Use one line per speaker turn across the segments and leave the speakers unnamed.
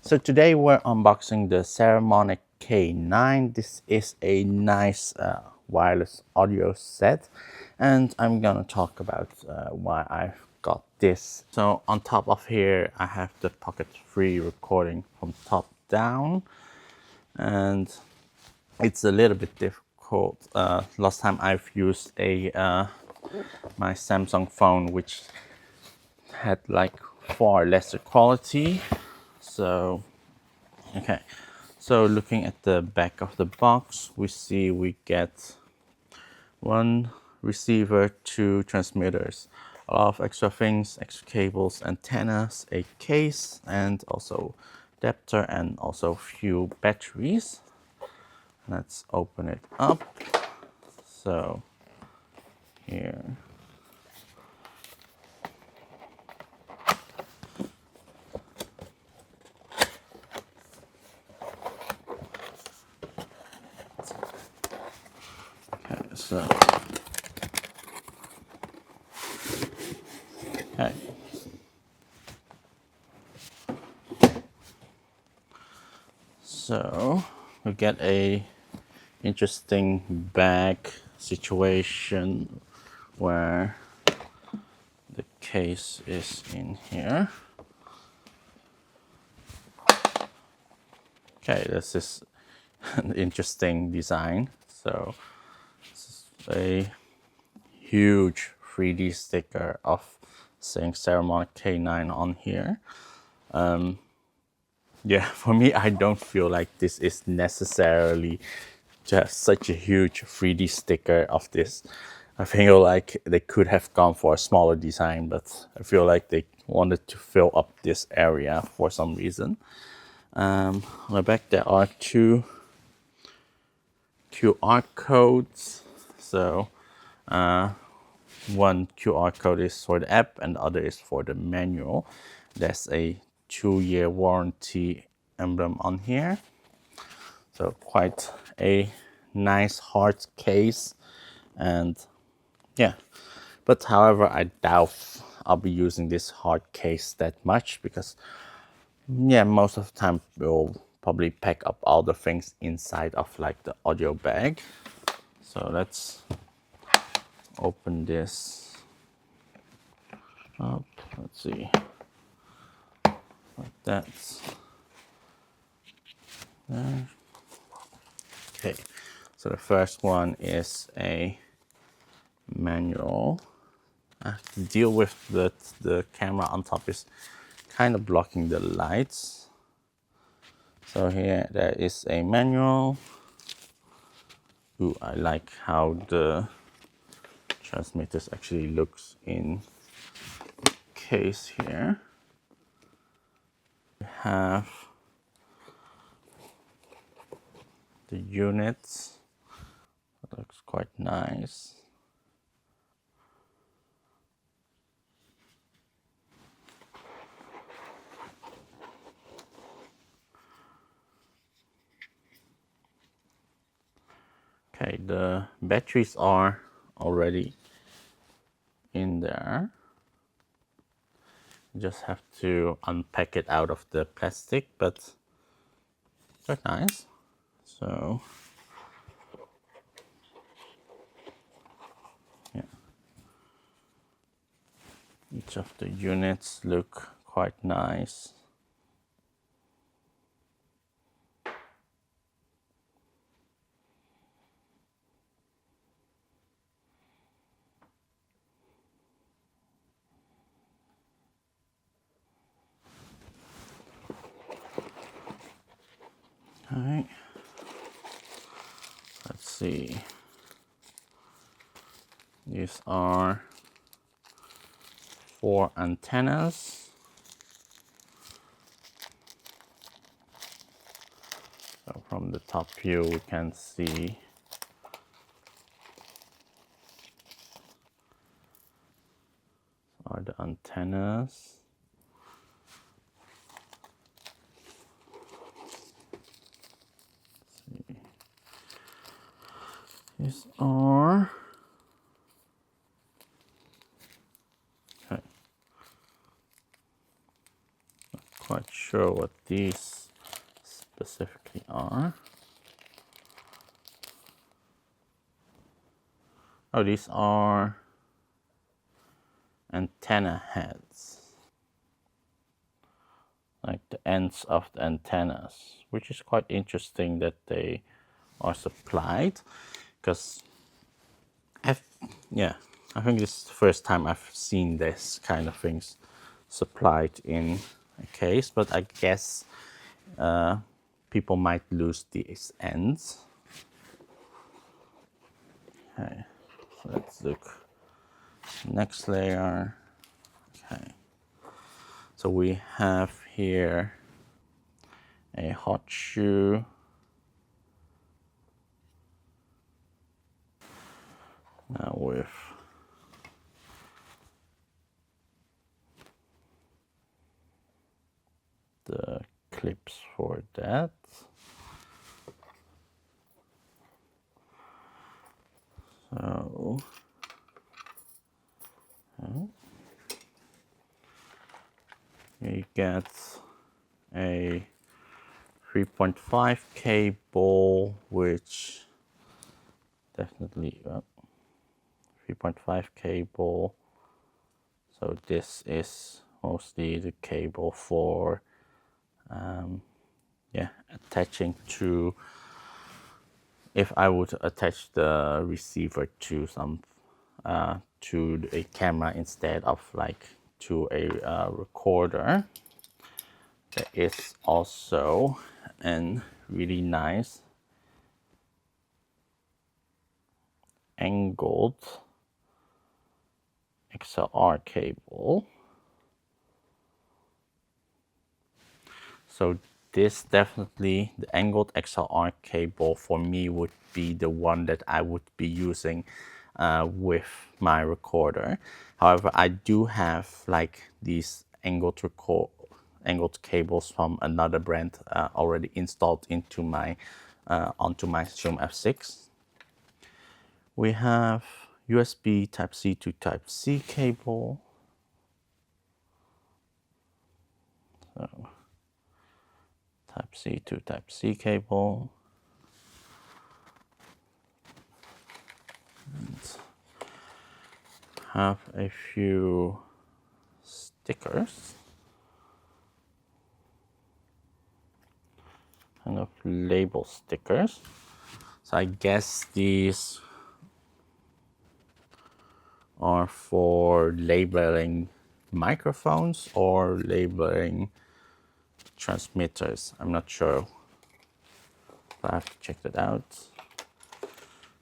So today we're unboxing the Saramonic K9. This is a nice wireless audio set, and I'm gonna talk about why I got this. So on top of here I have the Pocket 3 recording from top down, and it's a little bit difficult. Last time I've used a my Samsung phone, which had like far lesser quality. So okay, so looking at the back of the box, we see we get one receiver, two transmitters, a lot of extra things, extra cables, antennas, a case, and also adapter, and also few batteries. Let's open it up. So here. Okay, so okay. So we get a interesting bag situation where the case is in here. Okay, this is an interesting design. So this is a huge 3D sticker of saying Saramonic K9 on here. Yeah, for me, I don't feel like this is necessarily just such a huge 3D sticker of this. I feel like they could have gone for a smaller design, but I feel like they wanted to fill up this area for some reason. On the back there are two QR codes. So one QR code is for the app and the other is for the manual. There's a 2-year warranty emblem on here. So quite a nice hard case, and yeah. But however, I doubt I'll be using this hard case that much because yeah, most of the time we'll probably pack up all the things inside of like the audio bag. So let's open this up. Let's see. Like that. There. Okay. So the first one is a manual. I have to deal with the camera on top is kind of blocking the lights. So here there is a manual. Ooh, I like how the transmitters actually looks in the case here. We have the units. That looks quite nice. Okay, the batteries are already in there. You just have to unpack it out of the plastic, but quite nice. So yeah, each of the units look quite nice. All right, let's see. These are 4 antennas. So from the top view, we can see are the antennas. These are okay. Not quite sure sure what these specifically are. Oh, these are antenna heads, like the ends of the antennas, which is quite interesting that they are supplied, because I think this is the first time I've seen this kind of things supplied in a case, but I guess people might lose these ends. Okay, so let's look. Next layer. Okay, so we have here a hot shoe. Now with the clips for that. So you get a 3.5 cable, which definitely 3.5 cable. So this is mostly the cable for attaching to, if I would attach the receiver to some to a camera instead of like to a recorder. There is also a really nice angled XLR cable. So this definitely, the angled XLR cable for me would be the one that I would be using with my recorder. However, I do have like these angled cables from another brand already installed into my onto my Zoom F6. We have USB Type-C to Type-C cable. So Type-C to Type-C cable. And have a few stickers. Kind of label stickers. So I guess these are for labeling microphones or labeling transmitters. I'm not sure. I have to check that out.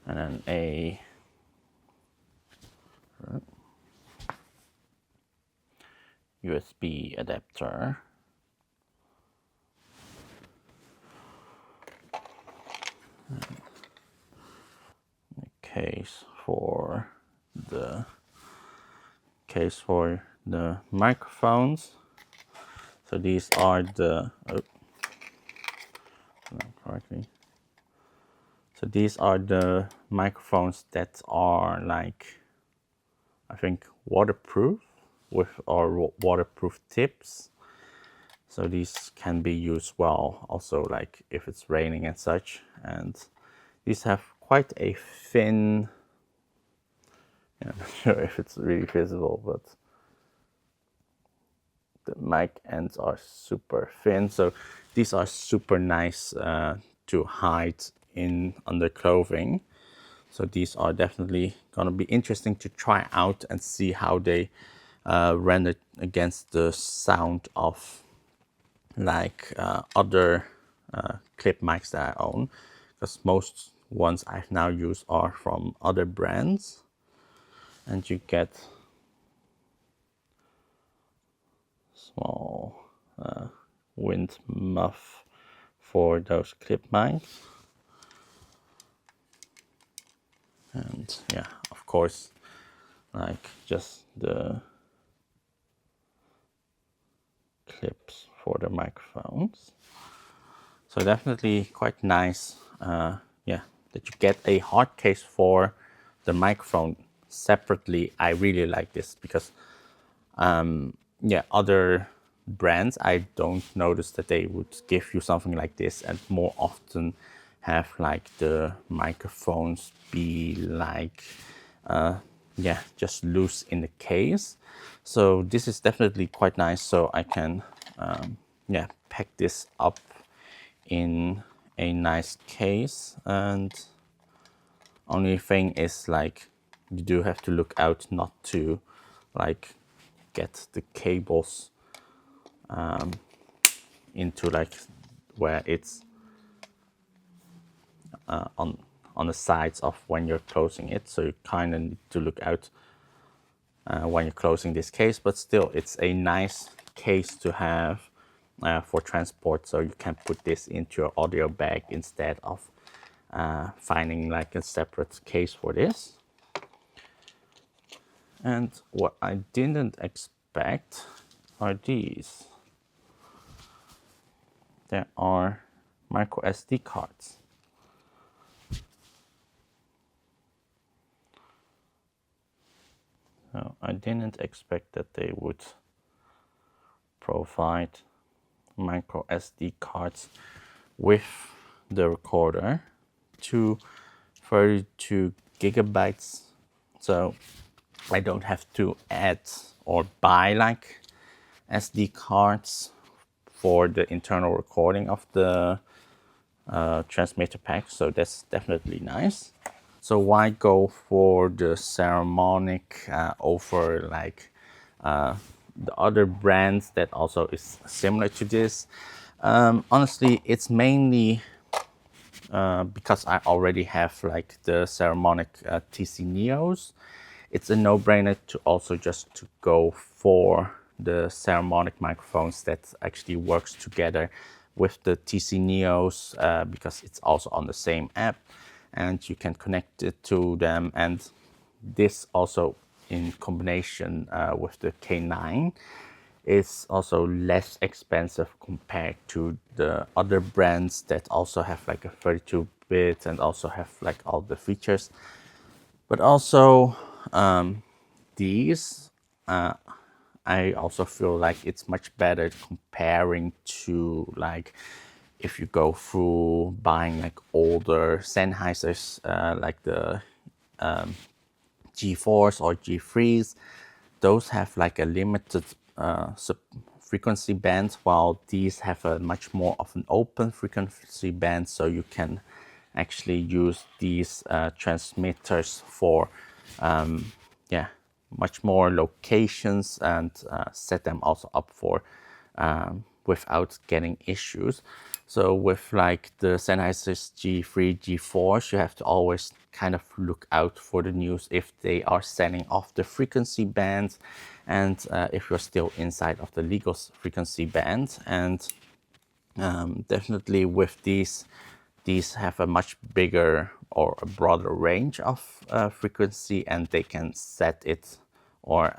And then a USB adapter. A case for the microphones. So these are the So these are the microphones that are like, I think, waterproof with our waterproof tips. So these can be used well also like if it's raining and such. And these have quite a thin, I'm not sure if it's really visible, but the mic ends are super thin. So these are super nice to hide in under clothing. So these are definitely gonna be interesting to try out and see how they render against the sound of like other clip mics that I own, because most ones I've now used are from other brands. And you get small wind muff for those clip mics. And yeah, of course, like just the clips for the microphones. So definitely quite nice, that you get a hard case for the microphone separately. I really like this because, other brands, I don't notice that they would give you something like this, and more often have like the microphones be like yeah, just loose in the case. So this is definitely quite nice. So I can yeah, pack this up in a nice case. And only thing is, like, you do have to look out not to like get the cables into like where it's on the sides of when you're closing it. So you kind of need to look out when you're closing this case, but still it's a nice case to have for transport. So you can put this into your audio bag instead of finding like a separate case for this. And what I didn't expect are these. There are micro SD cards. So I didn't expect that they would provide micro SD cards with the recorder to 32 gigabytes. So I don't have to add or buy like SD cards for the internal recording of the transmitter pack. So that's definitely nice. So why go for the Saramonic over like the other brands that also is similar to this? Honestly, it's mainly because I already have like the Saramonic TC NEOs. It's a no-brainer to also just to go for the Saramonic microphones that actually works together with the TC NEOs because it's also on the same app and you can connect it to them. And this also in combination with the K9 is also less expensive compared to the other brands that also have like a 32-bit and also have like all the features. But also these, I also feel like it's much better comparing to like if you go through buying like older Sennheisers, like the G4s or G3s. Those have like a limited frequency band, while these have a much more of an open frequency band, so you can actually use these transmitters for yeah, much more locations and set them also up for without getting issues. So with like the Sennheiser's G3, G4s, you have to always kind of look out for the news if they are setting off the frequency bands and if you're still inside of the legal frequency band. And definitely with these have a much bigger or a broader range of frequency, and they can set it or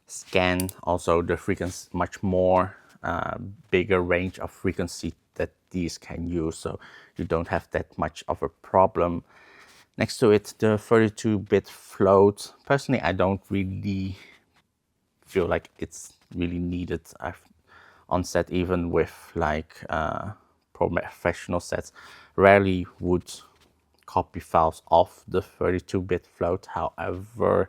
scan also the frequency much more bigger range of frequency that these can use, so you don't have that much of a problem. Next to it, the 32-bit float, personally I don't really feel like it's really needed. I've on set, even with like professional sets, rarely would copy files off the 32-bit float. However,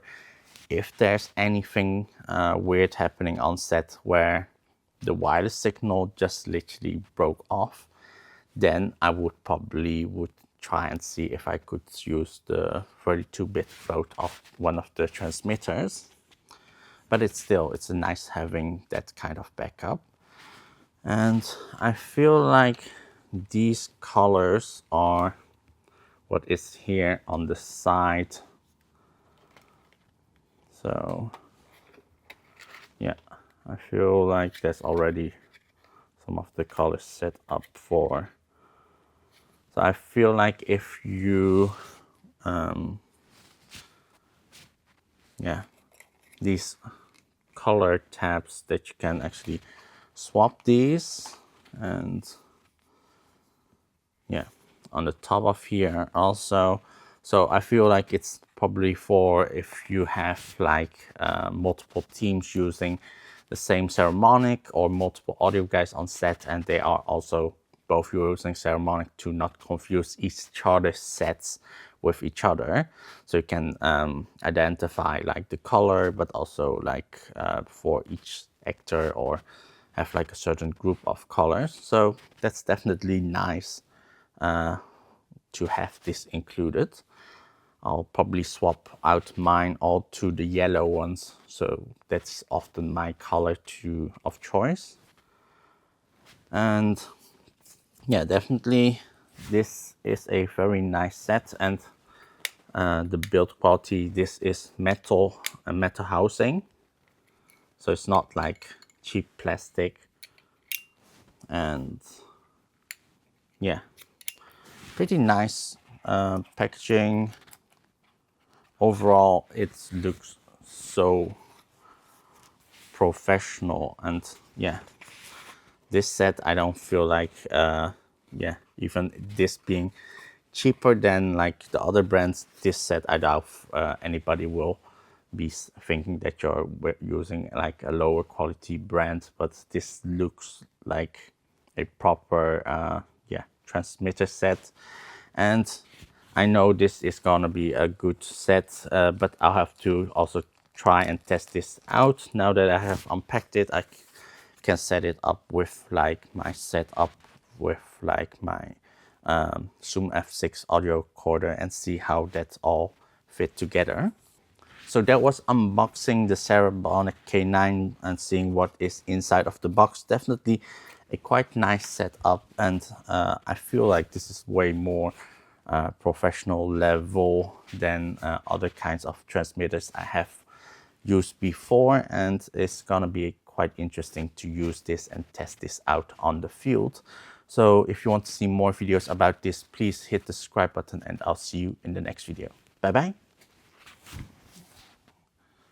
if there's anything weird happening on set where the wireless signal just literally broke off, then I would probably try and see if I could use the 32-bit float of one of the transmitters. But it's a nice having that kind of backup. And I feel like these colors are what is here on the side. So yeah, I feel like there's already some of the colors set up for. So I feel like if you, yeah, these color tabs that you can actually swap these, and yeah, on the top of here also. So I feel like it's probably for if you have like multiple teams using the same Saramonic or multiple audio guys on set, and they are also both using Saramonic to not confuse each other's sets with each other. So you can identify like the color, but also like for each actor, or have like a certain group of colors. So that's definitely nice to have this included. I'll probably swap out mine all to the yellow ones, so that's often my color of choice. And yeah, definitely this is a very nice set, and the build quality, this is metal and metal housing, so it's not like cheap plastic. And yeah, pretty nice packaging. Overall, it looks so professional, and yeah, this set I don't feel like yeah, even this being cheaper than like the other brands, this set I doubt anybody will be thinking that you're using like a lower quality brand, but this looks like a proper yeah, transmitter set. And I know this is gonna be a good set, but I'll have to also try and test this out. Now that I have unpacked it, I can set it up with like my setup with like my Zoom F6 audio recorder and see how that all fit together. So that was unboxing the Saramonic K9 and seeing what is inside of the box. Definitely a quite nice setup, and I feel like this is way more professional level than other kinds of transmitters I have used before, and it's gonna be quite interesting to use this and test this out on the field. So if you want to see more videos about this, please hit the subscribe button, and I'll see you in the next video. Bye bye.